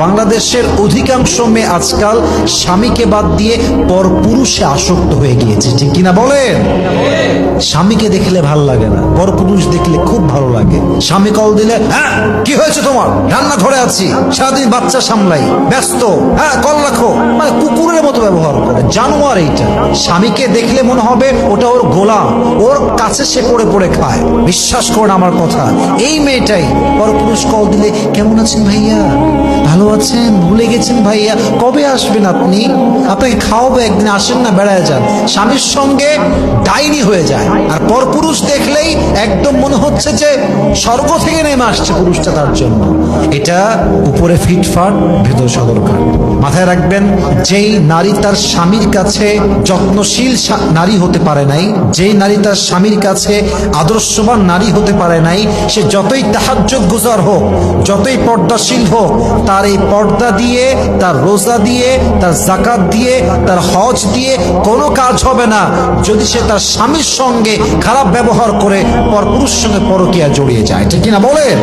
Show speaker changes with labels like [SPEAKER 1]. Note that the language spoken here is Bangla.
[SPEAKER 1] বাংলাদেশের অধিকাংশ মেয়ে আজকাল স্বামীকে বাদ দিয়ে পরপুরুষে আসক্ত হয়ে গিয়েছে, ঠিক কিনা বলেন? স্বামীকে দেখলে ভালো লাগে না, পরপুরুষ দেখলে খুব ভালো লাগে। স্বামী কল দিলে, হ্যাঁ কি হয়েছে তোমার, রান্নাঘরে আছি, সারাদিন বাচ্চা সামলাই, ব্যস্ত, হ্যাঁ কল রাখো, মানে কুকুরের মতো ব্যবহার করে, জানোয়ার এইটা। স্বামীকে দেখলে মনে হবে ওটা ওর গোলাম, ওর কাছে সে পড়ে পড়ে খায়। বিশ্বাস করেন আমার কথা, এই মেয়েটাই পরপুরুষ কল দিলে, কেমন আছেন ভাইয়া, ভালো আছেন, ভুলে গেছেন ভাইয়া, কবে আসবেন আপনি, আপনাকে খাওয়াবো একদিন, আসেন না, বেড়ায় যান। স্বামীর সঙ্গে ডাইনি হয়ে যায়। আর পরপুরুষ দেখলেই একদম মনে হচ্ছে যে স্বর্গ থেকে নেমে আসছে পুরুষটা তার জন্য। এটা উপরে ফিটফাট, ভেতর সদরকার। মাথায় রাখবেন, যেই নারী তার স্বামীর কাছে যত্নশীল নারী হতে পারে নাই, যেই নারী তার স্বামীর কাছে আদর্শবান নারী হতে পারে নাই, সে যতই তাহাজ্জুদ গুজার হোক, যতই পর্দাশীল হোক, তার এই পর্দা দিয়ে, তার রোজা দিয়ে, তার যাকাত দিয়ে, তার হজ দিয়ে কোনো কাজ হবে না যদি সে তার স্বামীর সঙ্গে খারাপ ব্যবহার করে পরপুরুষের সঙ্গে পরকীয়া জড়িয়ে যায়, ঠিক কিনা বলেন?